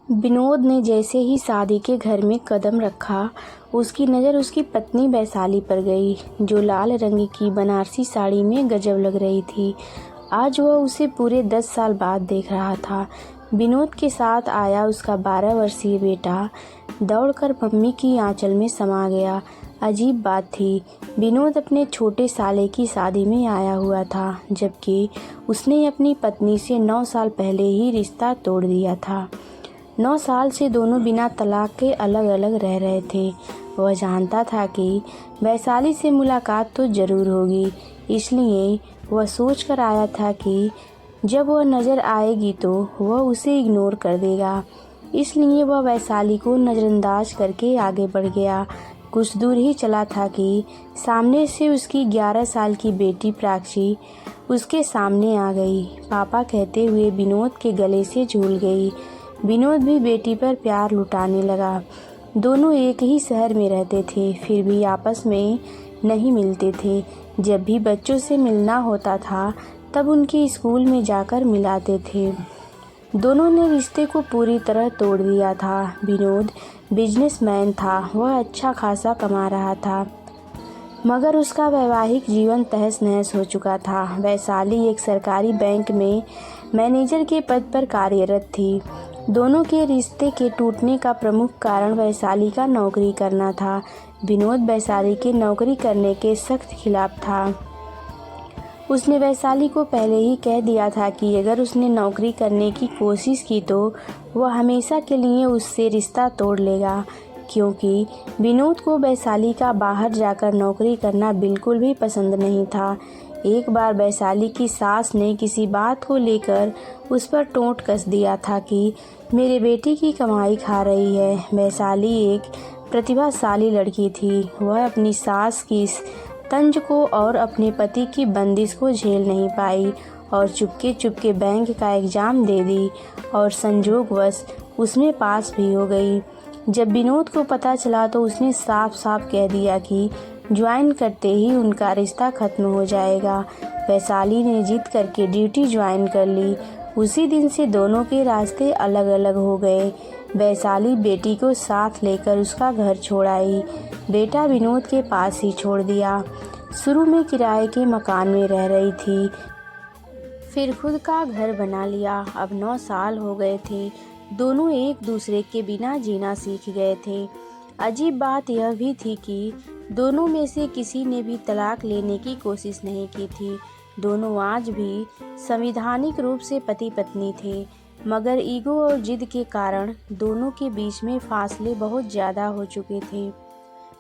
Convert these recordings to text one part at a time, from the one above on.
विनोद ने जैसे ही शादी के घर में कदम रखा, उसकी नज़र उसकी पत्नी वैशाली पर गई, जो लाल रंग की बनारसी साड़ी में गजब लग रही थी। आज वह उसे पूरे 10 साल बाद देख रहा था। विनोद के साथ आया उसका 12 वर्षीय बेटा दौड़कर मम्मी की आंचल में समा गया। अजीब बात थी, विनोद अपने छोटे साले की शादी में आया हुआ था, जबकि उसने अपनी पत्नी से 9 साल पहले ही रिश्ता तोड़ दिया था। 9 साल से दोनों बिना तलाक के अलग अलग रह रहे थे। वह जानता था कि वैशाली से मुलाकात तो ज़रूर होगी, इसलिए वह सोच कर आया था कि जब वह नज़र आएगी तो वह उसे इग्नोर कर देगा। इसलिए वह वैशाली को नज़रअंदाज करके आगे बढ़ गया। कुछ दूर ही चला था कि सामने से उसकी 11 साल की बेटी प्राची उसके सामने आ गई। पापा कहते हुए विनोद के गले से झूल गई। विनोद भी बेटी पर प्यार लुटाने लगा। दोनों एक ही शहर में रहते थे, फिर भी आपस में नहीं मिलते थे। जब भी बच्चों से मिलना होता था तब उनके स्कूल में जाकर मिलाते थे। दोनों ने रिश्ते को पूरी तरह तोड़ दिया था। विनोद बिजनेसमैन था, वह अच्छा खासा कमा रहा था, मगर उसका वैवाहिक जीवन तहस नहस हो चुका था। वैशाली एक सरकारी बैंक में मैनेजर के पद पर कार्यरत थी। दोनों के रिश्ते के टूटने का प्रमुख कारण वैशाली का नौकरी करना था। विनोद वैशाली के नौकरी करने के सख्त खिलाफ था। उसने वैशाली को पहले ही कह दिया था कि अगर उसने नौकरी करने की कोशिश की तो वह हमेशा के लिए उससे रिश्ता तोड़ लेगा, क्योंकि विनोद को वैशाली का बाहर जाकर नौकरी करना बिल्कुल भी पसंद नहीं था। एक बार वैशाली की सास ने किसी बात को लेकर उस पर टोंट कस दिया था कि मेरे बेटी की कमाई खा रही है। वैशाली एक प्रतिभाशाली लड़की थी। वह अपनी सास की इस तंज को और अपने पति की बंदिश को झेल नहीं पाई और चुपके चुपके बैंक का एग्ज़ाम दे दी और संजोगवश उसमें पास भी हो गई। जब विनोद को पता चला तो उसने साफ साफ कह दिया कि ज्वाइन करते ही उनका रिश्ता ख़त्म हो जाएगा। वैशाली ने जिद करके ड्यूटी ज्वाइन कर ली। उसी दिन से दोनों के रास्ते अलग अलग हो गए। वैशाली बेटी को साथ लेकर उसका घर छोड़ आई। बेटा विनोद के पास ही छोड़ दिया। शुरू में किराए के मकान में रह रही थी, फिर खुद का घर बना लिया। अब 9 साल हो गए थे। दोनों एक दूसरे के बिना जीना सीख गए थे। अजीब बात यह भी थी कि दोनों में से किसी ने भी तलाक लेने की कोशिश नहीं की थी। दोनों आज भी संवैधानिक रूप से पति पत्नी थे, मगर ईगो और जिद के कारण दोनों के बीच में फासले बहुत ज़्यादा हो चुके थे।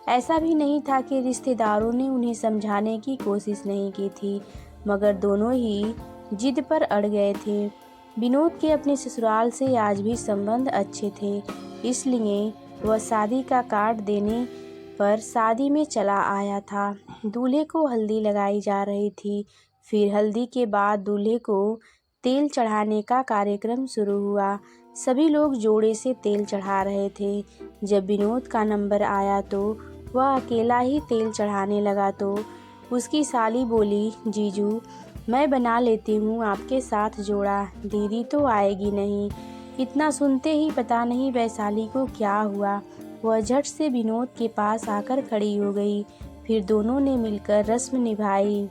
ऐसा भी नहीं था कि रिश्तेदारों ने उन्हें समझाने की कोशिश नहीं की थी, मगर दोनों ही जिद पर अड़ गए थे। विनोद के अपने ससुराल से आज भी संबंध अच्छे थे, इसलिए वह शादी का कार्ड देने पर शादी में चला आया था। दूल्हे को हल्दी लगाई जा रही थी। फिर हल्दी के बाद दूल्हे को तेल चढ़ाने का कार्यक्रम शुरू हुआ। सभी लोग जोड़े से तेल चढ़ा रहे थे। जब विनोद का नंबर आया तो वह अकेला ही तेल चढ़ाने लगा तो उसकी साली बोली, जीजू मैं बना लेती हूँ आपके साथ जोड़ा, दीदी तो आएगी नहीं। इतना सुनते ही पता नहीं वैशाली को क्या हुआ, वह झट से विनोद के पास आकर खड़ी हो गई। फिर दोनों ने मिलकर रस्म निभाई।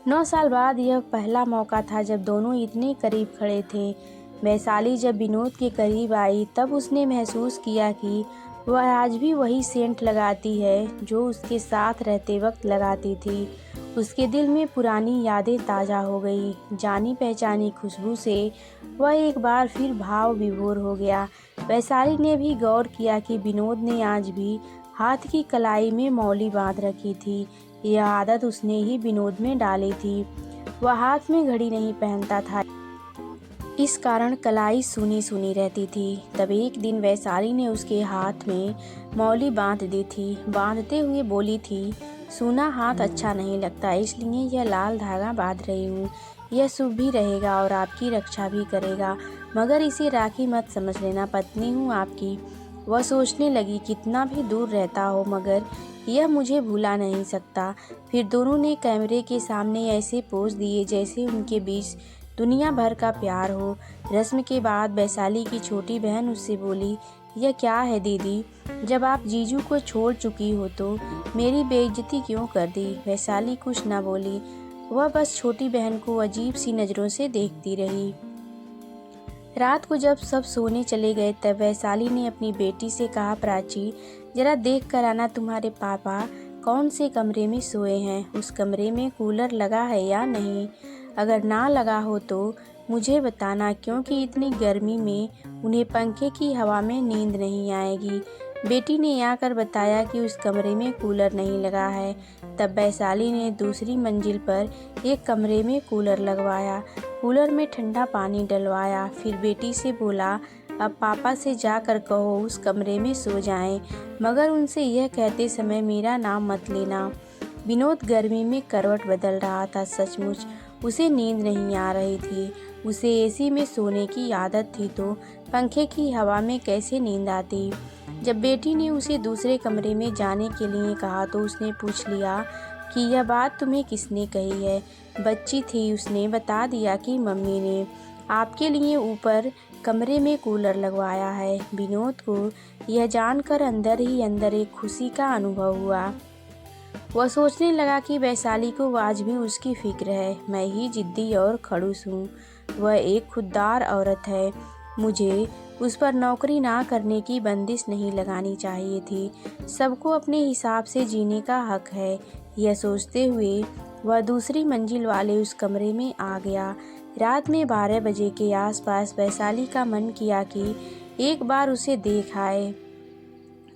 9 साल बाद यह पहला मौका था जब दोनों इतने करीब खड़े थे। वैशाली जब विनोद के करीब आई तब उसने महसूस किया कि वह आज भी वही सेंट लगाती है जो उसके साथ रहते वक्त लगाती थी। उसके दिल में पुरानी यादें ताज़ा हो गई। जानी पहचानी खुशबू से वह एक बार फिर भाव विभोर हो गया। वैशाली ने भी गौर किया कि विनोद ने आज भी हाथ की कलाई में मौली बांध रखी थी। यह आदत उसने ही विनोद में डाली थी। वह हाथ में घड़ी नहीं पहनता था, इस कारण कलाई सूनी सूनी रहती थी। तब एक दिन वैशाली ने उसके हाथ में मौली बांध दी थी। बांधते हुए बोली थी, सूना हाथ अच्छा नहीं लगता, इसलिए यह लाल धागा बांध रही हूँ। यह शुभ भी रहेगा और आपकी रक्षा भी करेगा, मगर इसे राखी मत समझ लेना, पत्नी हूँ आपकी। वह सोचने लगी, कितना भी दूर रहता हो मगर यह मुझे भुला नहीं सकता। फिर दोनों ने कैमरे के सामने ऐसे पोज दिए जैसे उनके बीच दुनिया भर का प्यार हो। रस्म के बाद वैशाली की छोटी बहन उससे बोली, यह क्या है दीदी, जब आप जीजू को छोड़ चुकी हो तो मेरी बेइज्जती क्यों कर दी। वैशाली कुछ ना बोली, वह बस छोटी बहन को अजीब सी नज़रों से देखती रही। रात को जब सब सोने चले गए तब वैशाली ने अपनी बेटी से कहा, प्राची जरा देख कर आना तुम्हारे पापा कौन से कमरे में सोए हैं, उस कमरे में कूलर लगा है या नहीं। अगर ना लगा हो तो मुझे बताना, क्योंकि इतनी गर्मी में उन्हें पंखे की हवा में नींद नहीं आएगी। बेटी ने आकर बताया कि उस कमरे में कूलर नहीं लगा है। तब वैशाली ने दूसरी मंजिल पर एक कमरे में कूलर लगवाया, कूलर में ठंडा पानी डलवाया। फिर बेटी से बोला, अब पापा से जाकर कहो उस कमरे में सो जाएं, मगर उनसे यह कहते समय मेरा नाम मत लेना। विनोद गर्मी में करवट बदल रहा था। सचमुच उसे नींद नहीं आ रही थी। उसे एसी में सोने की आदत थी तो पंखे की हवा में कैसे नींद आती। जब बेटी ने उसे दूसरे कमरे में जाने के लिए कहा तो उसने पूछ लिया कि यह बात तुम्हें किसने कही है। बच्ची थी, उसने बता दिया कि मम्मी ने आपके लिए ऊपर कमरे में कूलर लगवाया है। विनोद को यह जानकर अंदर ही अंदर एक खुशी का अनुभव हुआ। वह सोचने लगा कि वैशाली को आज भी उसकी फिक्र है। मैं ही जिद्दी और खड़ूस हूँ, वह एक खुददार औरत है। मुझे उस पर नौकरी ना करने की बंदिश नहीं लगानी चाहिए थी। सबको अपने हिसाब से जीने का हक है। यह सोचते हुए वह दूसरी मंजिल वाले उस कमरे में आ गया। रात में 12 बजे के आसपास वैशाली का मन किया कि एक बार उसे देख आए।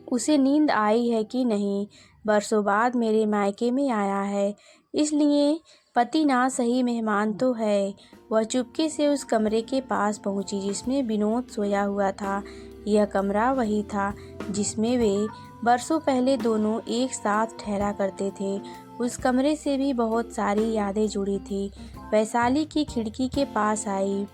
उसे नींद आई है कि नहीं। बरसों बाद मेरे मायके में आया है, इसलिए पति ना सही मेहमान तो है। वह चुपके से उस कमरे के पास पहुंची जिसमें विनोद सोया हुआ था। यह कमरा वही था जिसमें वे बरसों पहले दोनों एक साथ ठहरा करते थे। उस कमरे से भी बहुत सारी यादें जुड़ी थी। वैशाली की खिड़की के पास आई।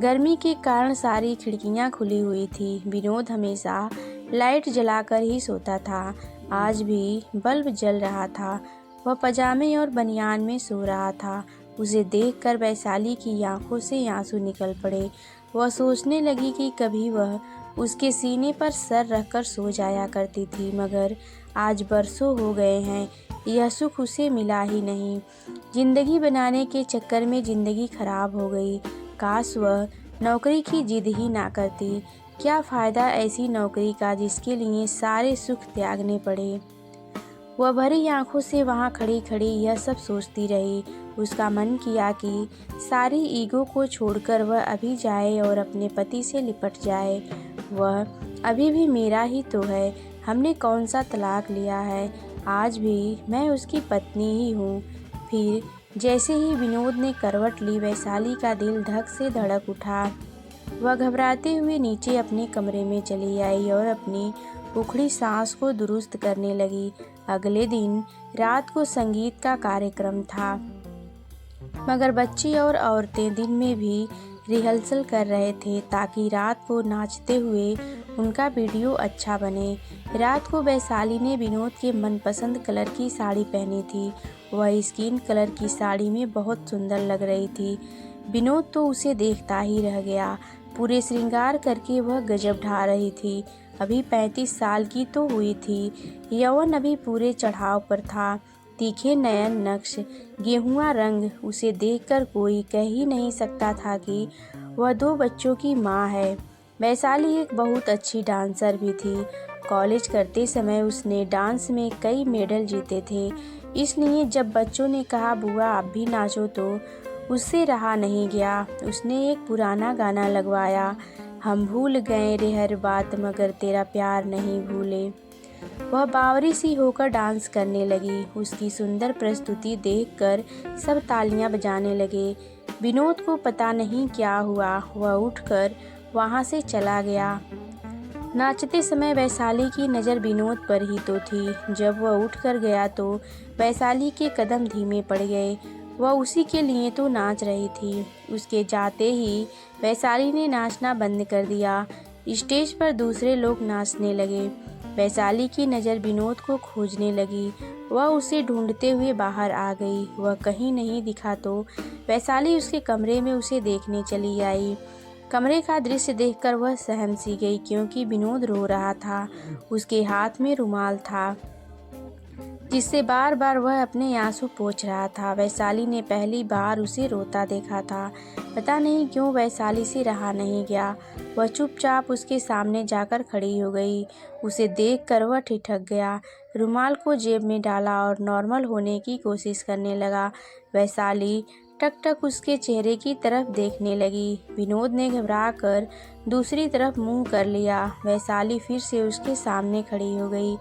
गर्मी के कारण सारी खिड़कियां खुली हुई थी। विनोद हमेशा लाइट जलाकर ही सोता था। आज भी बल्ब जल रहा था। वह पजामे और बनियान में सो रहा था। उसे देखकर वैशाली की आंखों से आंसू निकल पड़े। वह सोचने लगी कि कभी वह उसके सीने पर सर रखकर सो जाया करती थी, मगर आज बरसों हो गए हैं, यह सुख उसे मिला ही नहीं। जिंदगी बनाने के चक्कर में जिंदगी खराब हो गई। काश वह नौकरी की जिद ही ना करती। क्या फ़ायदा ऐसी नौकरी का जिसके लिए सारे सुख त्यागने पड़े। वह भरी आंखों से वहां खड़ी खड़ी यह सब सोचती रही। उसका मन किया कि सारी ईगो को छोड़कर वह अभी जाए और अपने पति से लिपट जाए। वह अभी भी मेरा ही तो है। हमने कौन सा तलाक लिया है, आज भी मैं उसकी पत्नी ही हूँ। फिर जैसे ही विनोद ने करवट ली, वैशाली का दिल धक से धड़क उठा। वह घबराते हुए नीचे अपने कमरे में चली आई और अपनी उखड़ी सांस को दुरुस्त करने लगी। अगले दिन रात को संगीत का कार्यक्रम था, मगर बच्चे और औरतें दिन में भी रिहर्सल कर रहे थे ताकि रात को नाचते हुए उनका वीडियो अच्छा बने। रात को वैशाली ने विनोद के मनपसंद कलर की साड़ी पहनी थी। वह स्किन कलर की साड़ी में बहुत सुंदर लग रही थी। विनोद तो उसे देखता ही रह गया। पूरे श्रृंगार करके वह गजब ढा रही थी। अभी 35 साल की तो हुई थी। यौवन अभी पूरे चढ़ाव पर था। तीखे नयन नक्श, गेहुआ रंग, उसे देखकर कोई कह ही नहीं सकता था कि वह 2 बच्चों की माँ है। वैशाली एक बहुत अच्छी डांसर भी थी। कॉलेज करते समय उसने डांस में कई मेडल जीते थे। इसलिए जब बच्चों ने कहा बुआ आप भी नाचो तो उससे रहा नहीं गया। उसने एक पुराना गाना लगवाया, हम भूल गए रे हर बात मगर तेरा प्यार नहीं भूले। वह बावरी सी होकर डांस करने लगी। उसकी सुंदर प्रस्तुति देखकर सब तालियां बजाने लगे। विनोद को पता नहीं क्या हुआ, वह उठकर वहां से चला गया। नाचते समय वैशाली की नज़र विनोद पर ही तो थी। जब वह उठकर गया तो वैशाली के कदम धीमे पड़ गए। वह उसी के लिए तो नाच रही थी। उसके जाते ही वैशाली ने नाचना बंद कर दिया। स्टेज पर दूसरे लोग नाचने लगे। वैशाली की नज़र विनोद को खोजने लगी। वह उसे ढूंढते हुए बाहर आ गई। वह कहीं नहीं दिखा तो वैशाली उसके कमरे में उसे देखने चली आई। कमरे का दृश्य देखकर वह सहम सी गई, क्योंकि विनोद रो रहा था। उसके हाथ में रुमाल था, जिससे बार बार वह अपने आंसू पोंछ रहा था। वैशाली ने पहली बार उसे रोता देखा था। पता नहीं क्यों वैशाली से रहा नहीं गया। वह चुपचाप उसके सामने जाकर खड़ी हो गई। उसे देखकर वह ठिठक गया, रुमाल को जेब में डाला और नॉर्मल होने की कोशिश करने लगा। वैशाली टक टक उसके चेहरे की तरफ देखने लगी। विनोद ने घबराकर दूसरी तरफ मुंह कर लिया। वैशाली फिर से उसके सामने खड़ी हो गई।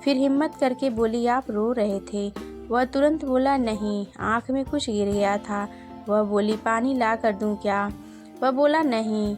फिर हिम्मत करके बोली, आप रो रहे थे? वह तुरंत बोला, नहीं, आँख में कुछ गिर गया था। वह बोली, पानी ला कर दूं क्या? वह बोला, नहीं।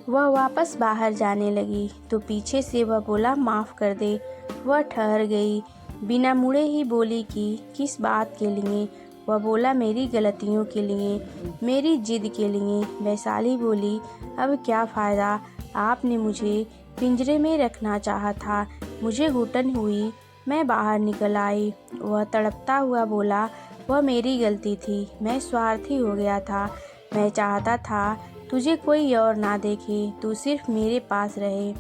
वह वापस बाहर जाने लगी तो पीछे से वह बोला, माफ़ कर दे। वह ठहर गई, बिना मुड़े ही बोली कि किस बात के लिए? वह बोला, मेरी गलतियों के लिए, मेरी जिद के लिए। वैशाली बोली, अब क्या फ़ायदा? आपने मुझे पिंजरे में रखना चाहा था। मुझे घुटन हुई, मैं बाहर निकल आई। वह तड़पता हुआ बोला, वह मेरी गलती थी, मैं स्वार्थी हो गया था। मैं चाहता था तुझे कोई और ना देखे, तू सिर्फ मेरे पास रहे,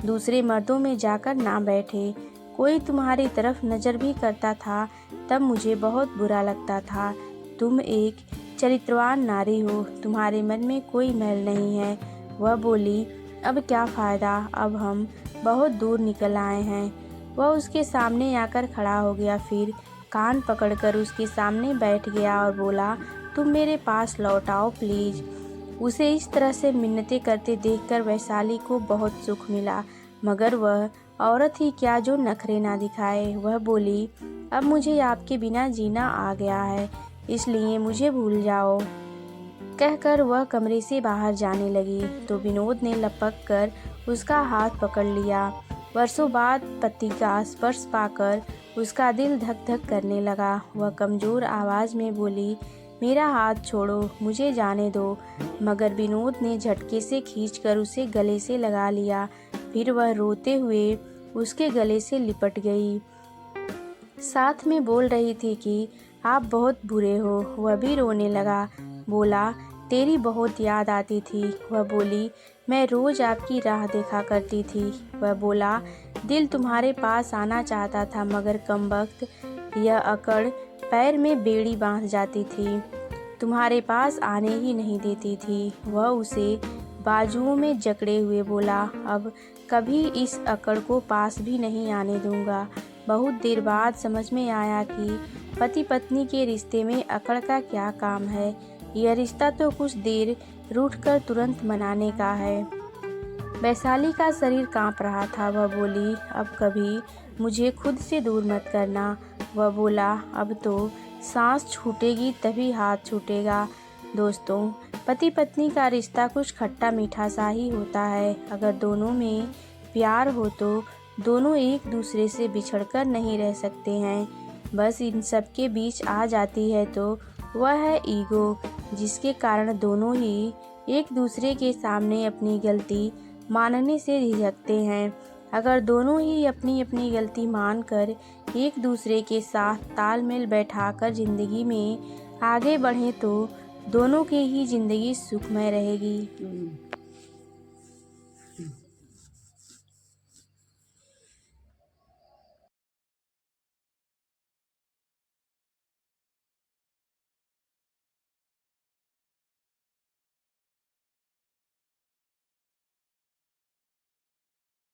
दूसरे मर्दों में जाकर ना बैठे। कोई तुम्हारी तरफ नज़र भी करता था तब मुझे बहुत बुरा लगता था। तुम एक चरित्रवान नारी हो, तुम्हारे मन में कोई मैल नहीं है। वह बोली, अब क्या फ़ायदा, अब हम बहुत दूर निकल आए हैं। वह उसके सामने आकर खड़ा हो गया, फिर कान पकड़कर उसके सामने बैठ गया और बोला, तुम मेरे पास लौट आओ प्लीज़। उसे इस तरह से मिन्नतें करते देखकर वैशाली को बहुत सुख मिला, मगर वह औरत ही क्या जो नखरे ना दिखाए। वह बोली, अब मुझे आपके बिना जीना आ गया है, इसलिए मुझे भूल जाओ। कहकर वह कमरे से बाहर जाने लगी तो विनोद ने लपक कर उसका हाथ पकड़ लिया। वर्षों बाद पति का स्पर्श पाकर उसका दिल धक धक करने लगा। वह कमज़ोर आवाज़ में बोली, मेरा हाथ छोड़ो, मुझे जाने दो। मगर विनोद ने झटके से खींचकर उसे गले से लगा लिया। फिर वह रोते हुए उसके गले से लिपट गई, साथ में बोल रही थी कि आप बहुत बुरे हो। वह भी रोने लगा, बोला, तेरी बहुत याद आती थी। वह बोली, मैं रोज़ आपकी राह देखा करती थी। वह बोला, दिल तुम्हारे पास आना चाहता था, मगर कमबख्त यह अकड़ पैर में बेड़ी बांध जाती थी, तुम्हारे पास आने ही नहीं देती थी। वह उसे बाजुओं में जकड़े हुए बोला, अब कभी इस अकड़ को पास भी नहीं आने दूंगा। बहुत देर बाद समझ में आया कि पति पत्नी के रिश्ते में अकड़ का क्या काम है। यह रिश्ता तो कुछ देर रूठकर तुरंत मनाने का है। वैशाली का शरीर कांप रहा था। वह बोली, अब कभी मुझे खुद से दूर मत करना। वह बोला, अब तो सांस छूटेगी तभी हाथ छूटेगा। दोस्तों, पति पत्नी का रिश्ता कुछ खट्टा मीठा सा ही होता है। अगर दोनों में प्यार हो तो दोनों एक दूसरे से बिछड़कर नहीं रह सकते हैं। बस इन सब के बीच आ जाती है तो वह है ईगो, जिसके कारण दोनों ही एक दूसरे के सामने अपनी गलती मानने से झिझकते हैं। अगर दोनों ही अपनी अपनी गलती मानकर एक दूसरे के साथ तालमेल बैठाकर ज़िंदगी में आगे बढ़ें तो दोनों की ही ज़िंदगी सुखमय रहेगी।